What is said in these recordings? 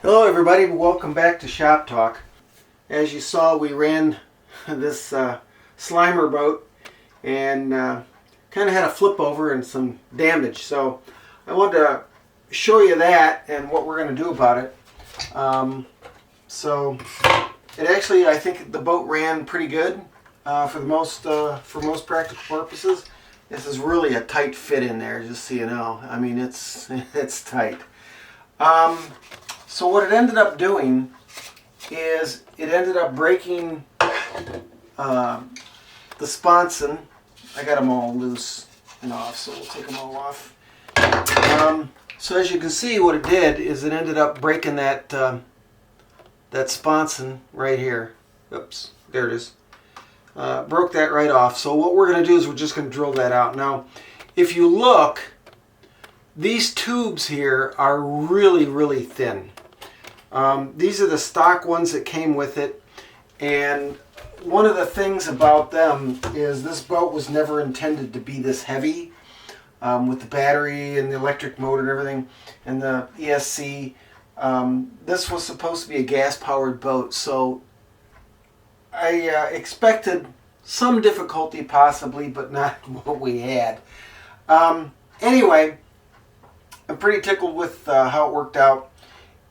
Hello everybody, welcome back to Shop Talk. As you saw, we ran this Slimer boat and kind of had a flip over and some damage. So I wanted to show you that and what we're going to do about it. So it actually, I think the boat ran pretty good for most practical purposes. This is really a tight fit in there, just so you know. I mean, it's tight. So what it ended up doing is it ended up breaking the sponson. I got them all loose and off, so we'll take them all off. So as you can see, what it did is it ended up breaking that that sponson right here. Oops, there it is. Broke that right off. So what we're going to do is we're just going to drill that out. Now, if you look, these tubes here are really, really thin. These are the stock ones that came with it, and one of the things about them is this boat was never intended to be this heavy with the battery and the electric motor and everything and the ESC. This was supposed to be a gas-powered boat, so I expected some difficulty possibly, but not what we had. Anyway, I'm pretty tickled with how it worked out.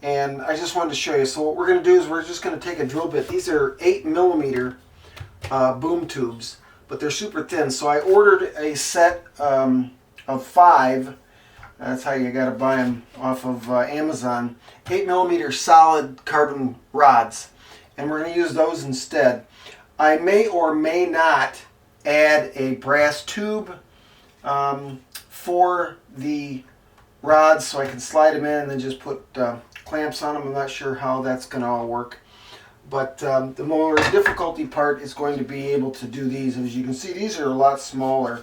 And I just wanted to show you. So what we're going to do is we're just going to take a drill bit. These are 8mm boom tubes, but they're super thin. So I ordered a set of 5. That's how you got to buy them off of Amazon. 8mm solid carbon rods. And we're going to use those instead. I may or may not add a brass tube for the rods so I can slide them in and then just put clamps on them. I'm not sure how that's going to all work, but the more difficulty part is going to be able to do these. As you can see, these are a lot smaller,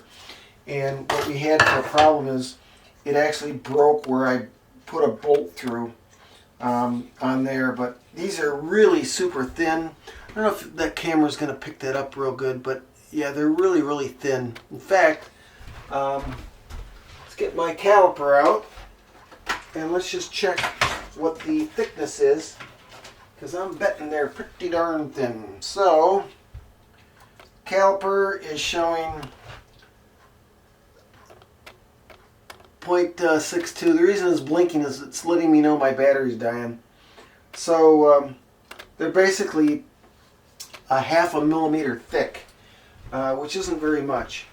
and what we had for a problem is it actually broke where I put a bolt through on there, but these are really super thin. I don't know if that camera's going to pick that up real good, but yeah, they're really, really thin. In fact, let's get my caliper out and let's just check what the thickness is, because I'm betting they're pretty darn thin. So caliper is showing 0.62. The reason it's blinking is it's letting me know my battery's dying. So they're basically a 0.5 millimeter thick, which isn't very much.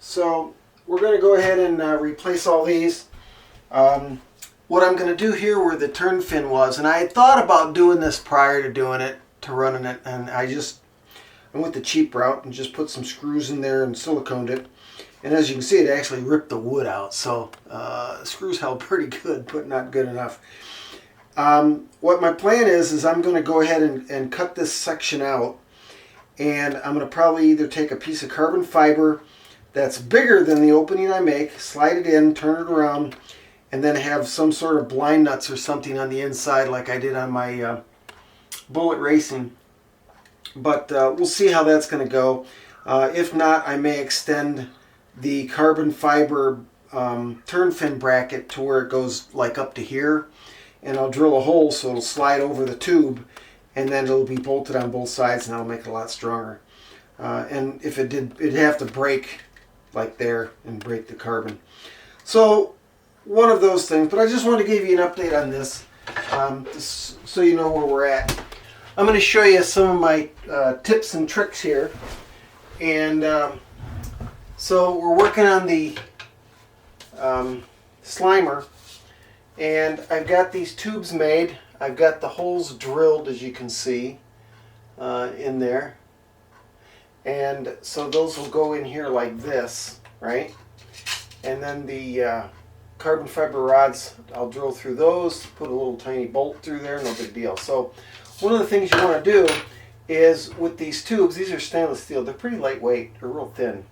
So we're going to go ahead and replace all these. What I'm going to do here where the turn fin was, and I had thought about doing this prior to doing it, to running it, and I went the cheap route and just put some screws in there and siliconed it. And as you can see, it actually ripped the wood out. So screws held pretty good, but not good enough. What my plan is I'm going to go ahead and cut this section out, and I'm going to probably either take a piece of carbon fiber that's bigger than the opening I make, slide it in, turn it around, and then have some sort of blind nuts or something on the inside like I did on my Bullet Racing. But we'll see how that's going to go. If not, I may extend the carbon fiber turn fin bracket to where it goes like up to here, and I'll drill a hole so it'll slide over the tube, and then it'll be bolted on both sides, and that'll make it a lot stronger. And if it did, it'd have to break like there and break the carbon. So one of those things, but I just wanted to give you an update on this, so you know where we're at. I'm going to show you some of my tips and tricks here. And so we're working on the Slimer, and I've got these tubes made. I've got the holes drilled, as you can see, in there. And so those will go in here like this, right? And then the carbon fiber rods, I'll drill through those, put a little tiny bolt through there, no big deal. So one of the things you want to do is with these tubes, these are stainless steel, they're pretty lightweight, they're real thin,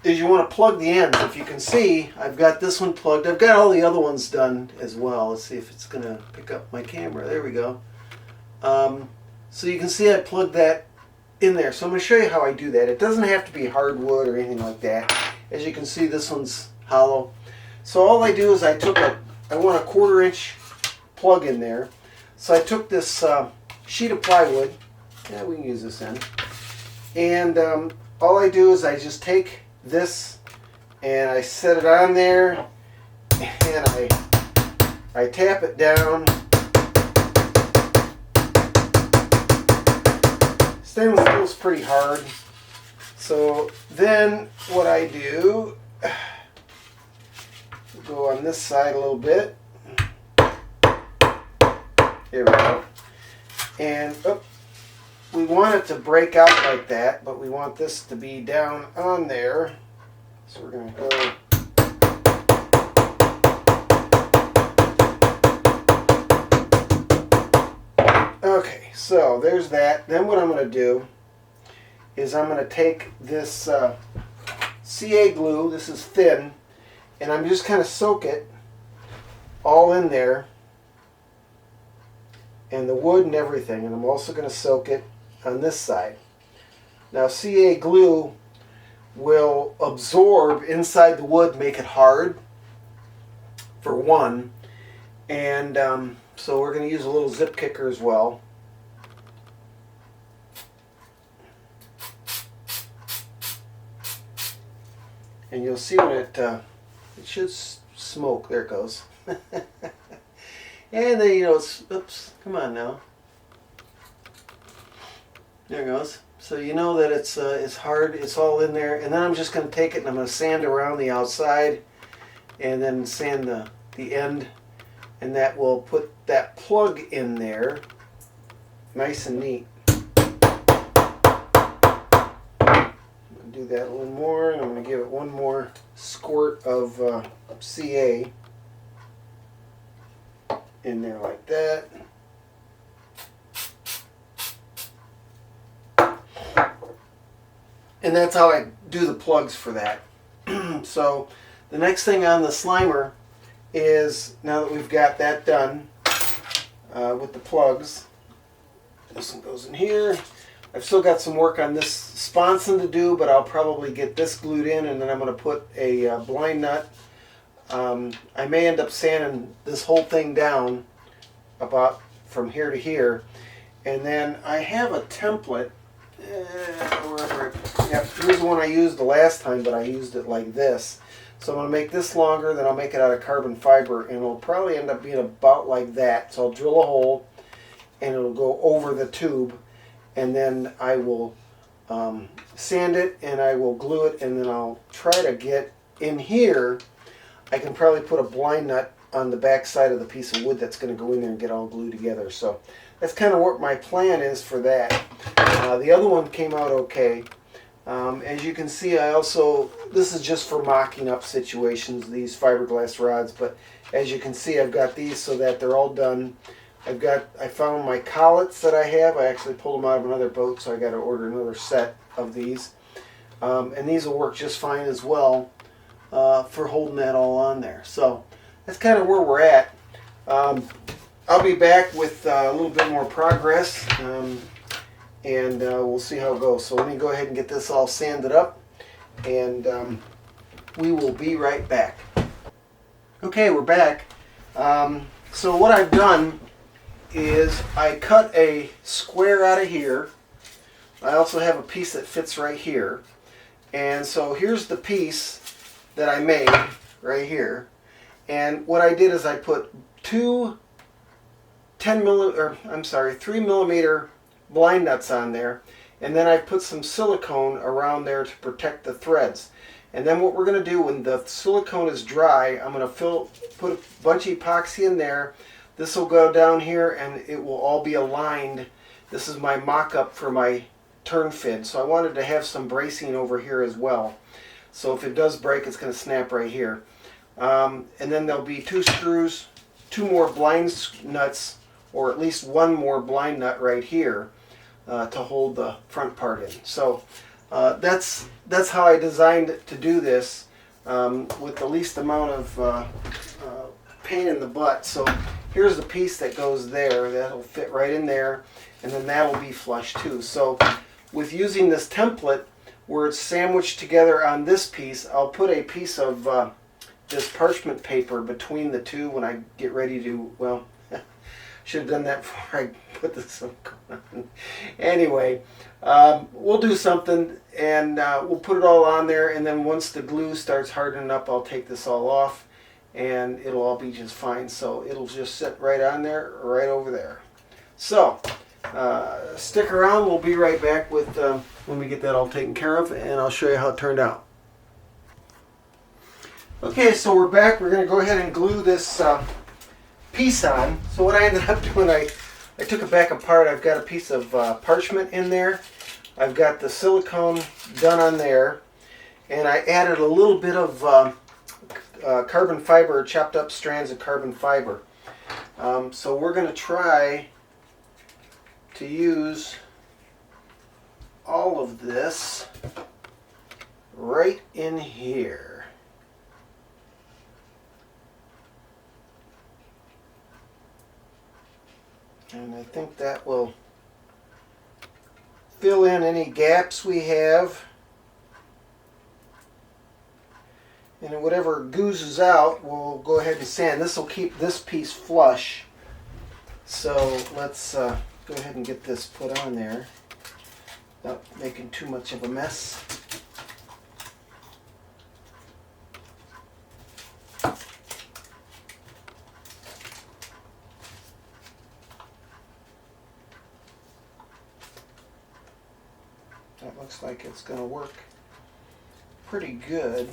is you want to plug the ends. If you can see, I've got this one plugged. I've got all the other ones done as well. Let's see if it's going to pick up my camera. There we go. So you can see I plugged that in there. So I'm going to show you how I do that. It doesn't have to be hardwood or anything like that. As you can see, this one's hollow. So all I do is I want a 1/4 inch plug in there. So I took this sheet of plywood, yeah, we can use this end, and all I do is I just take this and I set it on there, and I tap it down. Stainless steel is pretty hard, so then what I do, go on this side a little bit. There we go. And we want it to break out like that, but we want this to be down on there. So we're going to go. Okay, so there's that. Then what I'm going to do is I'm going to take this CA glue, this is thin, and I'm just kind of soak it all in there, and the wood and everything, and I'm also going to soak it on this side. Now CA glue will absorb inside the wood, make it hard, for one, and so we're going to use a little zip kicker as well. And you'll see when it should smoke. There it goes. And then, you know, oops, come on now. There it goes. So you know that it's hard, it's all in there. And then I'm just going to take it and I'm going to sand around the outside and then sand the end. And that will put that plug in there nice and neat. Do that a little more, and I'm going to give it one more squirt of CA in there like that. And that's how I do the plugs for that. So the next thing on the Slimer is, now that we've got that done with the plugs, this one goes in here. I've still got some work on this sponson to do, but I'll probably get this glued in, and then I'm going to put a blind nut. I may end up sanding this whole thing down about from here to here, and then I have a template. Here's the one I used the last time, but I used it like this. So I'm going to make this longer, then I'll make it out of carbon fiber, and it'll probably end up being about like that. So I'll drill a hole, and it'll go over the tube. And then I will sand it, and I will glue it, and then I'll try to get in here. I can probably put a blind nut on the back side of the piece of wood that's going to go in there and get all glued together. So that's kind of what my plan is for that. The other one came out okay. As you can see, this is just for mocking up situations, these fiberglass rods, but as you can see, I've got these so that they're all done. I found my collets that I have. I actually pulled them out of another boat, so I got to order another set of these. And these will work just fine as well for holding that all on there. So that's kind of where we're at. I'll be back with a little bit more progress, and we'll see how it goes. So let me go ahead and get this all sanded up, and we will be right back. Okay, we're back. So what I've done is I cut a square out of here. I also have a piece that fits right here. And so here's the piece that I made right here. And what I did is I put two 3 millimeter blind nuts on there, and then I put some silicone around there to protect the threads. And then what we're going to do when the silicone is dry, I'm going to put a bunch of epoxy in there. This will go down here and it will all be aligned. This is my mock-up for my turn fin. So I wanted to have some bracing over here as well. So if it does break, it's going to snap right here. And then there'll be 2 screws, 2 more blind nuts, or at least 1 more blind nut right here to hold the front part in. So that's how I designed it to do this with the least amount of pain in the butt. So here's the piece that goes there. That'll fit right in there, and then that'll be flush too. So with using this template where it's sandwiched together on this piece, I'll put a piece of this parchment paper between the two when I get ready to, well, Should have done that before I put the silicone on. Anyway, we'll do something, and we'll put it all on there, and then once the glue starts hardening up, I'll take this all off, and it'll all be just fine. So it'll just sit right on there, right over there. So stick around. We'll be right back with when we get that all taken care of, and I'll show you how it turned out. Okay, so we're back. We're going to go ahead and glue this piece on. So what I ended up doing, I took it back apart. I've got a piece of parchment in there. I've got the silicone done on there, and I added a little bit of carbon fiber, chopped up strands of carbon fiber. So we're going to try to use all of this right in here. And I think that will fill in any gaps we have. And whatever goozes out, we'll go ahead and sand. This will keep this piece flush. So let's go ahead and get this put on there without making too much of a mess. That looks like it's going to work pretty good.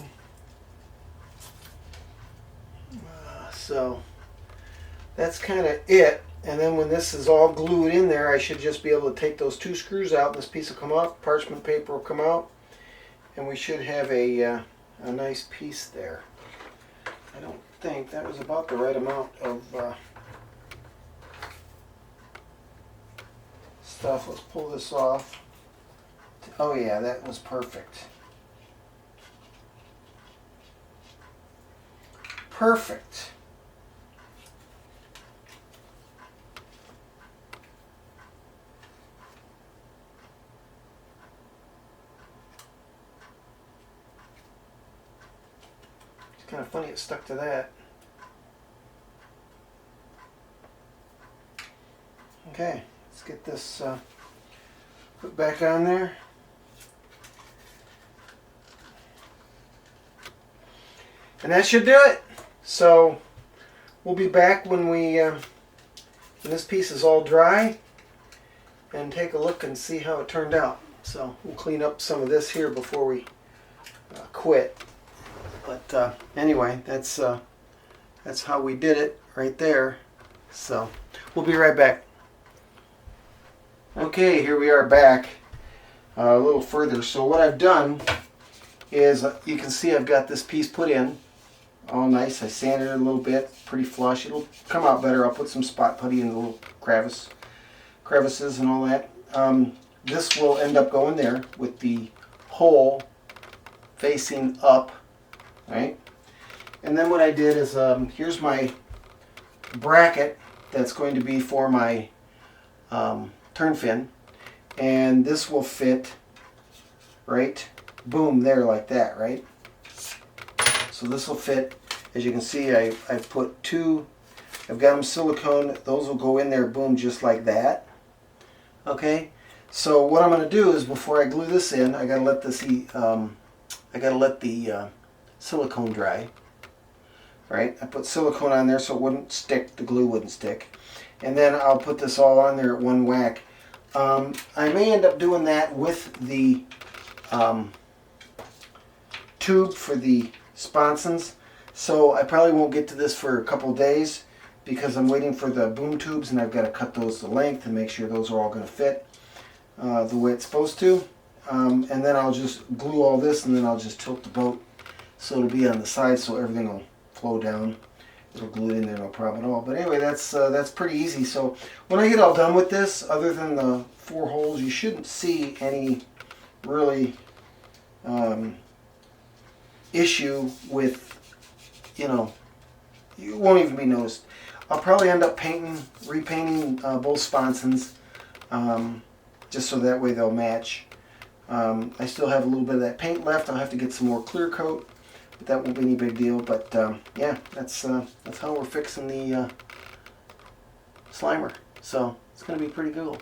So that's kind of it. And then when this is all glued in there, I should just be able to take those two screws out. This piece will come out, parchment paper will come out, and we should have a nice piece there. I don't think that was about the right amount of stuff. Let's pull this off. Oh yeah, that was perfect. Perfect. It's kind of funny it stuck to that. Okay, let's get this put back on there. And that should do it. So we'll be back when when this piece is all dry and take a look and see how it turned out. So we'll clean up some of this here before we quit. But anyway, that's how we did it right there. So we'll be right back. Okay, here we are back a little further. So what I've done is you can see I've got this piece put in. All nice. I sanded it a little bit, pretty flush. It'll come out better. I'll put some spot putty in the little crevices and all that. This will end up going there with the hole facing up, right? And then what I did is here's my bracket that's going to be for my turn fin, and this will fit right, boom, there like that, right? So this will fit. As you can see, I've put two, I've got them silicone, those will go in there, boom, just like that. Okay, so what I'm going to do is before I glue this in, I got to let this the silicone dry. Right, I put silicone on there so it wouldn't stick, the glue wouldn't stick, and then I'll put this all on there at one whack. I may end up doing that with the tube for the sponsons, so I probably won't get to this for a couple days because I'm waiting for the boom tubes, and I've got to cut those to length and make sure those are all going to fit the way it's supposed to. And then I'll just glue all this, and then I'll just tilt the boat so it'll be on the side so everything will flow down. It'll glue it in there, no problem at all. But anyway, that's pretty easy. So when I get all done with this, other than the 4 holes, you shouldn't see any really issue with, you won't even be noticed. I'll probably end up repainting both sponsons, just so that way they'll match. I still have a little bit of that paint left. I'll have to get some more clear coat, but that won't be any big deal. But yeah, that's how we're fixing the Slimer. So it's going to be pretty cool.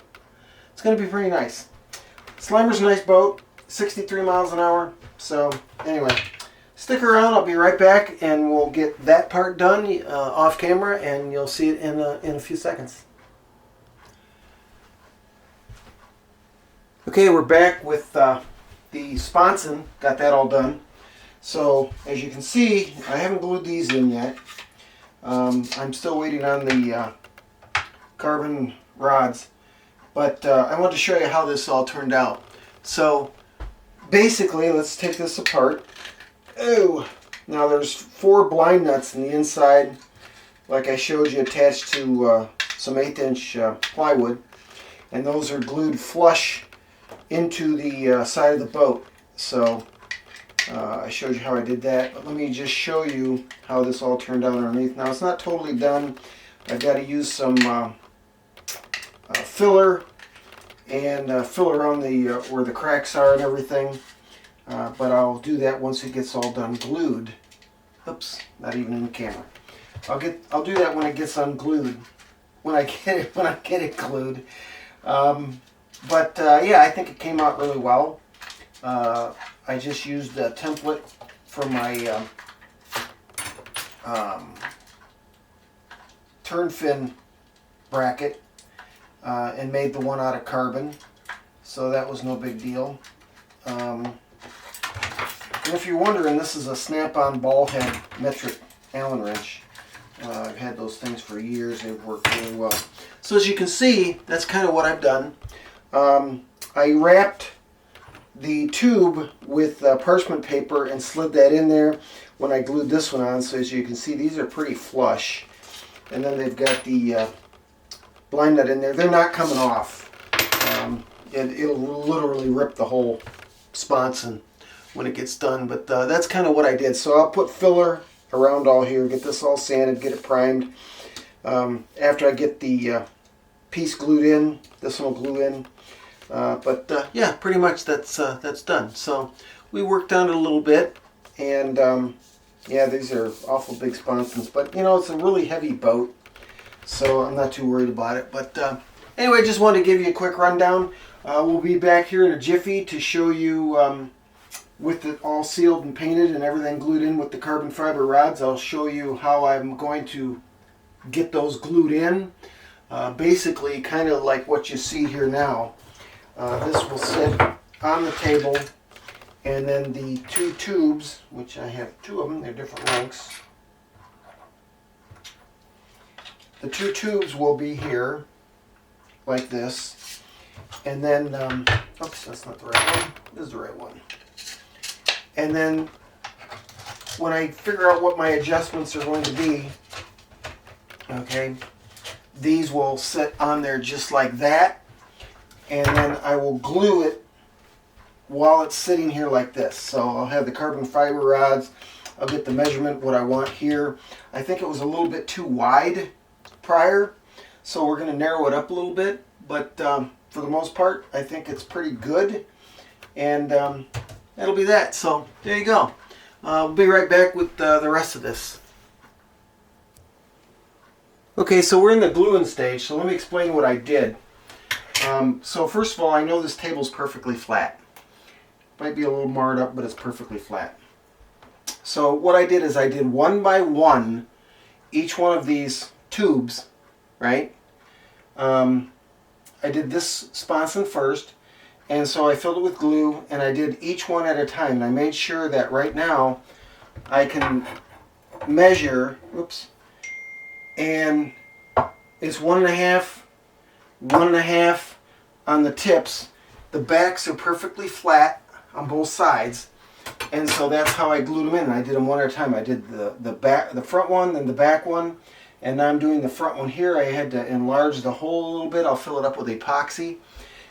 It's going to be pretty nice. Slimer's a nice boat, 63 miles an hour. So anyway, stick around. I'll be right back, and we'll get that part done off camera, and you'll see it in a few seconds. Okay, we're back with the sponson. Got that all done. So as you can see, I haven't glued these in yet. I'm still waiting on the carbon rods, but I want to show you how this all turned out. So basically, let's take this apart. Oh, now there's 4 blind nuts in the inside, like I showed you, attached to some 1/8" plywood, and those are glued flush into the side of the boat. So I showed you how I did that, but let me just show you how this all turned out underneath. Now it's not totally done. I've got to use some filler and fill around the where the cracks are and everything, but I'll do that once it gets all done glued. Oops, not even in the camera. I'll do that when it gets unglued, when I get it glued. But yeah, I think it came out really well. I just used a template for my turn fin bracket and made the one out of carbon, so that was no big deal. And if you're wondering, this is a snap-on ball head metric Allen wrench. I've had those things for years. They've worked really well. So as you can see, that's kind of what I've done. I wrapped the tube with parchment paper and slid that in there when I glued this one on. So as you can see, these are pretty flush. And then they've got the blind nut in there. They're not coming off. It'll literally rip the whole sponson when it gets done. But that's kind of what I did. So I'll put filler around all here, get this all sanded, get it primed. After I get the piece glued in, this one will glue in. Yeah, pretty much that's done. So we worked on it a little bit, and yeah, these are awful big sponsons, but you know, it's a really heavy boat, so I'm not too worried about it. But anyway, just wanted to give you a quick rundown. We'll be back here in a jiffy to show you with it all sealed and painted and everything glued in with the carbon fiber rods. I'll show you how I'm going to get those glued in. Basically, kind of like what you see here now. This will sit on the table, and then the 2 tubes, which I have 2 of them, they're different lengths. The 2 tubes will be here, like this, and then, oops, that's not the right one, this is the right one. And then, when I figure out what my adjustments are going to be, okay, these will sit on there just like that. And then I will glue it while it's sitting here like this. So I'll have the carbon fiber rods. I'll get the measurement, what I want here. I think it was a little bit too wide prior, so we're going to narrow it up a little bit. But for the most part, I think it's pretty good. And that'll be that. So there you go. We'll be right back with the rest of this. Okay, so we're in the gluing stage, so let me explain what I did. So first of all, I know this table's perfectly flat. Might be a little marred up, but it's perfectly flat. So what I did is I did 1 by 1 each one of these tubes, right? I did this sponson first, and so I filled it with glue, and I did each one at a time. And I made sure that right now I can measure, oops, and it's 1.5, 1.5 on the tips. The backs are perfectly flat on both sides, and so that's how I glued them in. I did them one at a time. I did the front one, then the back one, and now I'm doing the front one here. I had to enlarge the hole a little bit. I'll fill it up with epoxy,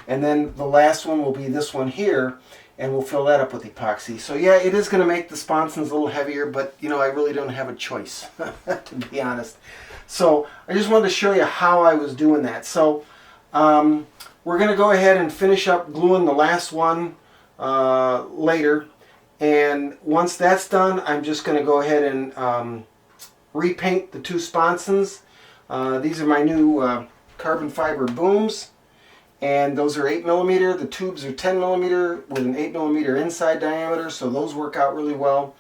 and then the last one will be this one here, and we'll fill that up with epoxy. So yeah, it is going to make the sponsons a little heavier, but you know, I really don't have a choice to be honest. So I just wanted to show you how I was doing that. So we're going to go ahead and finish up gluing the last one later, and once that's done, I'm just going to go ahead and repaint the 2 sponsons These are my new carbon fiber booms, and those are 8mm. The tubes are 10mm with an 8mm inside diameter, so those work out really well.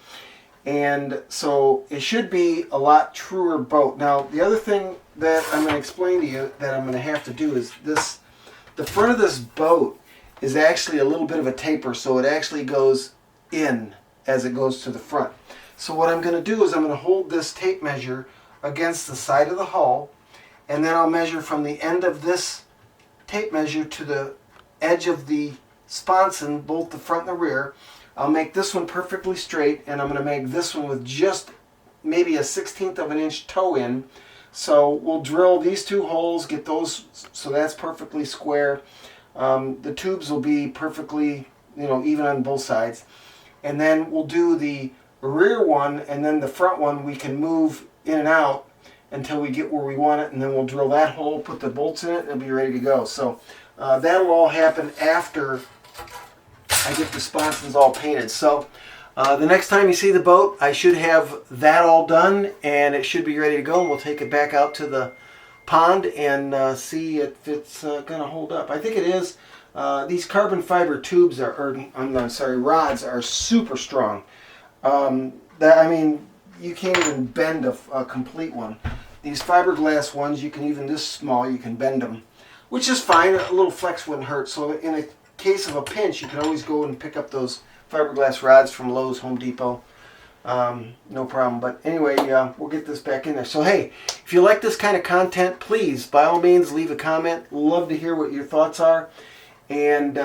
And so it should be a lot truer boat. Now, the other thing that I'm going to explain to you that I'm going to have to do is this. The front of this boat is actually a little bit of a taper, so it actually goes in as it goes to the front. So what I'm going to do is I'm going to hold this tape measure against the side of the hull, and then I'll measure from the end of this tape measure to the edge of the sponson, both the front and the rear. I'll make this one perfectly straight, and I'm going to make this one with just maybe a 1/16 of an inch toe in. So we'll drill these two holes, get those, so that's perfectly square. The tubes will be perfectly, even on both sides. And then we'll do the rear one, and then the front one we can move in and out until we get where we want it, and then we'll drill that hole, put the bolts in it, and it'll be ready to go. So that'll all happen after I get the sponsons all painted. So the next time you see the boat, I should have that all done, and it should be ready to go, and we'll take it back out to the pond and see if it's going to hold up. I think it is. These carbon fiber tubes rods are super strong. You can't even bend a complete one. These fiberglass ones, you can even this small, you can bend them, which is fine. A little flex wouldn't hurt. So in a case of a pinch, you can always go and pick up those fiberglass rods from Lowe's, Home Depot. No problem. But anyway, we'll get this back in there. So hey, if you like this kind of content, please, by all means, leave a comment. Love to hear what your thoughts are. And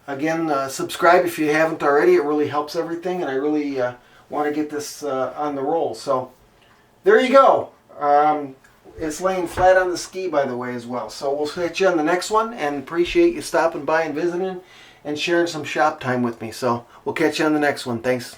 again, subscribe if you haven't already. It really helps everything, and I really want to get this on the roll. So there you go. It's laying flat on the ski, by the way, as well. So we'll catch you on the next one, and appreciate you stopping by and visiting and sharing some shop time with me. So we'll catch you on the next one. Thanks.